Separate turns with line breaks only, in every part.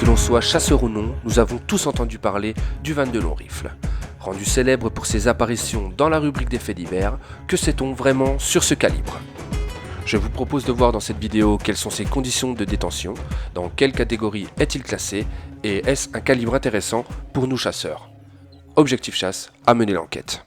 Que l'on soit chasseur ou non, nous avons tous entendu parler du 22 long rifle. Rendu célèbre pour ses apparitions dans la rubrique des faits divers, que sait-on vraiment sur ce calibre ? Je vous propose de voir dans cette vidéo quelles sont ses conditions de détention, dans quelle catégorie est-il classé et est-ce un calibre intéressant pour nous chasseurs. Objectif Chasse a mené l'enquête.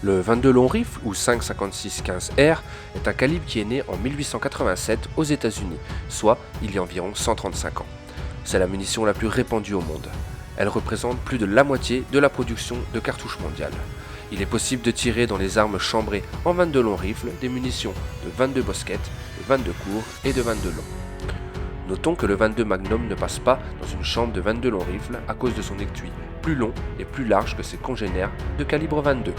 Le 22 long rifle, ou 5,56-15R, est un calibre qui est né en 1887 aux États-Unis, soit il y a environ 135 ans. C'est la munition la plus répandue au monde. Elle représente plus de la moitié de la production de cartouches mondiales. Il est possible de tirer dans les armes chambrées en 22 long rifle des munitions de 22 bosquettes, de 22 courts et de 22 longs. Notons que le 22 Magnum ne passe pas dans une chambre de 22 long rifle à cause de son étui plus long et plus large que ses congénères de calibre 22.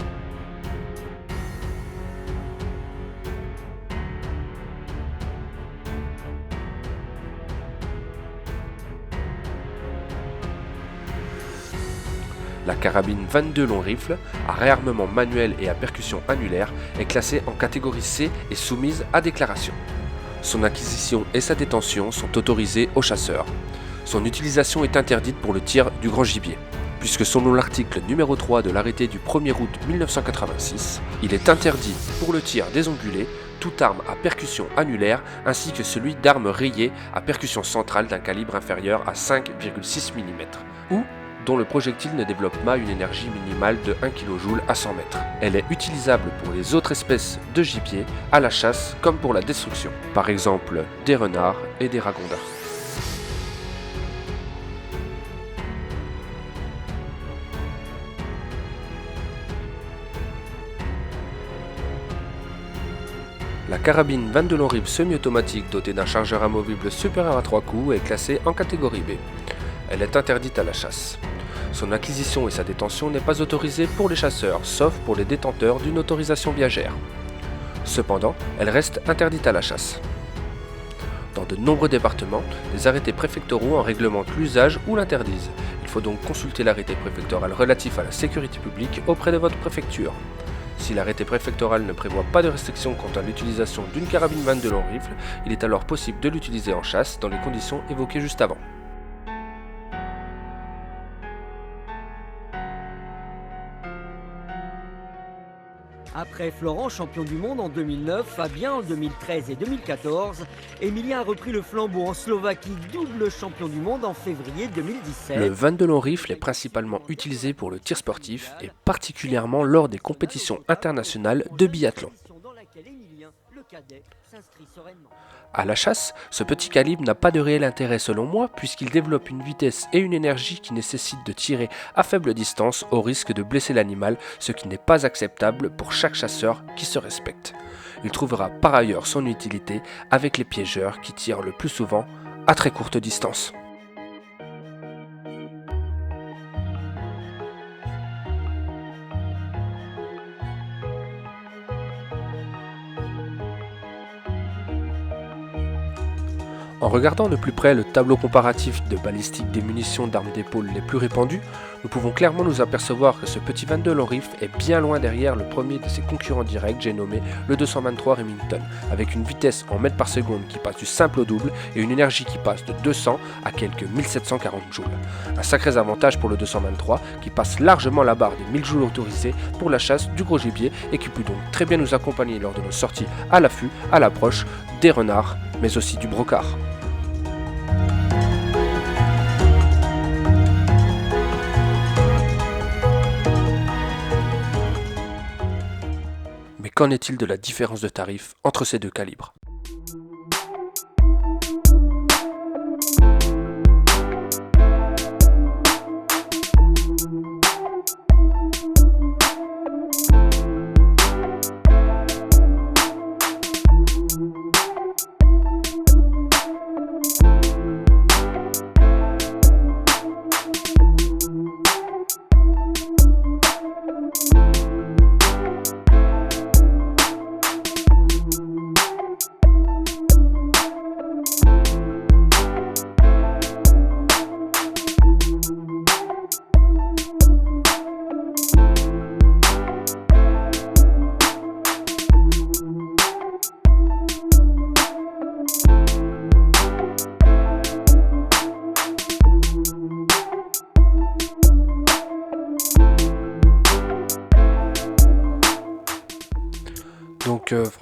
La carabine 22 long rifle, à réarmement manuel et à percussion annulaire, est classée en catégorie C et soumise à déclaration. Son acquisition et sa détention sont autorisées aux chasseurs. Son utilisation est interdite pour le tir du grand gibier, puisque selon l'article numéro 3 de l'arrêté du 1er août 1986, il est interdit pour le tir des ongulés, toute arme à percussion annulaire ainsi que celui d'armes rayées à percussion centrale d'un calibre inférieur à 5,6 mm, ou dont le projectile ne développe pas une énergie minimale de 1 kJ à 100 mètres. Elle est utilisable pour les autres espèces de gibier, à la chasse comme pour la destruction, par exemple des renards et des ragondins. La carabine 22 long rifle semi-automatique dotée d'un chargeur amovible supérieur à 3 coups est classée en catégorie B. Elle est interdite à la chasse. Son acquisition et sa détention n'est pas autorisée pour les chasseurs, sauf pour les détenteurs d'une autorisation viagère. Cependant, elle reste interdite à la chasse. Dans de nombreux départements, les arrêtés préfectoraux en réglementent l'usage ou l'interdisent. Il faut donc consulter l'arrêté préfectoral relatif à la sécurité publique auprès de votre préfecture. Si l'arrêté préfectoral ne prévoit pas de restriction quant à l'utilisation d'une carabine 22 long rifle, il est alors possible de l'utiliser en chasse dans les conditions évoquées juste avant.
Après Florent, champion du monde en 2009, Fabien en 2013 et 2014, Emilien a repris le flambeau en Slovaquie, double champion du monde en février 2017.
Le 22 long rifle est principalement utilisé pour le tir sportif et particulièrement lors des compétitions internationales de biathlon. À la chasse, ce petit calibre n'a pas de réel intérêt selon moi puisqu'il développe une vitesse et une énergie qui nécessitent de tirer à faible distance au risque de blesser l'animal, ce qui n'est pas acceptable pour chaque chasseur qui se respecte. Il trouvera par ailleurs son utilité avec les piégeurs qui tirent le plus souvent à très courte distance. En regardant de plus près le tableau comparatif de balistique des munitions d'armes d'épaule les plus répandues, nous pouvons clairement nous apercevoir que ce petit 22 long rifle est bien loin derrière le premier de ses concurrents directs, j'ai nommé le 223 Remington, avec une vitesse en mètres par seconde qui passe du simple au double et une énergie qui passe de 200 à quelques 1740 joules. Un sacré avantage pour le 223 qui passe largement la barre des 1000 joules autorisés pour la chasse du gros gibier et qui peut donc très bien nous accompagner lors de nos sorties à l'affût, à l'approche des renards, mais aussi du brocard. Mais qu'en est-il de la différence de tarif entre ces deux calibres ?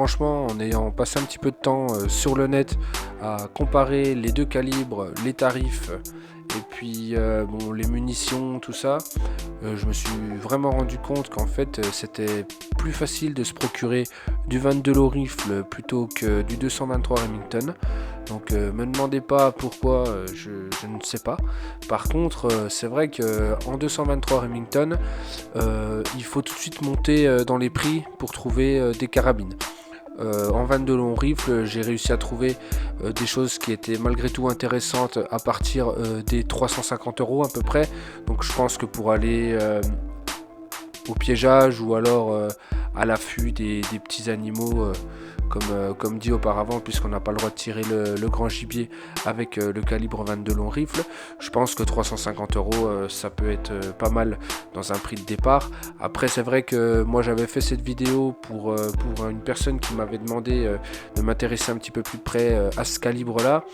franchement, en ayant passé un petit peu de temps sur le net à comparer les deux calibres, les tarifs et puis bon, les munitions, tout ça, je me suis vraiment rendu compte qu'en fait c'était plus facile de se procurer du 22 Low Rifle plutôt que du 223 Remington. Donc me demandez pas pourquoi, je ne sais pas. Par contre, c'est vrai qu'en 223 Remington, il faut tout de suite monter dans les prix pour trouver des carabines. En 22 Long Rifle, j'ai réussi à trouver des choses qui étaient malgré tout intéressantes à partir des 350 € à peu près. Donc je pense que pour aller au piégeage ou alors à l'affût des petits animaux, comme dit auparavant, puisqu'on n'a pas le droit de tirer le grand gibier avec le calibre 22 Long Rifle, je pense que 350 € ça peut être pas mal dans un prix de départ. Après, c'est vrai que moi j'avais fait cette vidéo pour une personne qui m'avait demandé de m'intéresser un petit peu plus près à ce calibre là.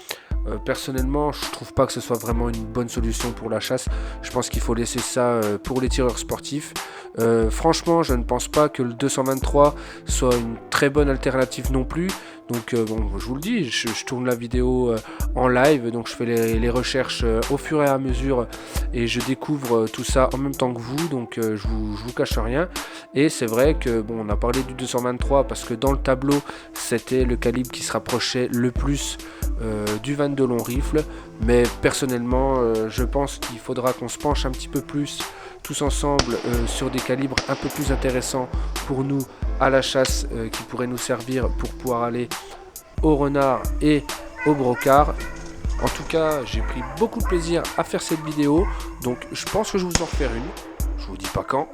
Personnellement, je trouve pas que ce soit vraiment une bonne solution pour la chasse. Je pense qu'il faut laisser ça pour les tireurs sportifs. Franchement, je ne pense pas que le 223 soit une très bonne alternative non plus. Donc bon, je vous le dis, je tourne la vidéo en live, donc je fais les recherches au fur et à mesure et je découvre tout ça en même temps que vous, donc je vous cache rien. Et c'est vrai que bon, on a parlé du 223 parce que dans le tableau c'était le calibre qui se rapprochait le plus du 22 Long Rifle, mais personnellement je pense qu'il faudra qu'on se penche un petit peu plus tous ensemble sur des calibres un peu plus intéressants pour nous à la chasse, qui pourraient nous servir pour pouvoir aller au renard et au brocard. En tout cas, j'ai pris beaucoup de plaisir à faire cette vidéo, donc je pense que je vais vous en refaire une. Je vous dis pas quand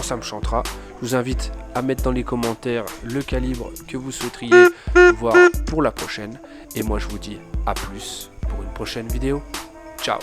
ça me chantera. Je vous invite à mettre dans les commentaires le calibre que vous souhaiteriez voir pour la prochaine. Et moi je vous dis à plus pour une prochaine vidéo. Ciao!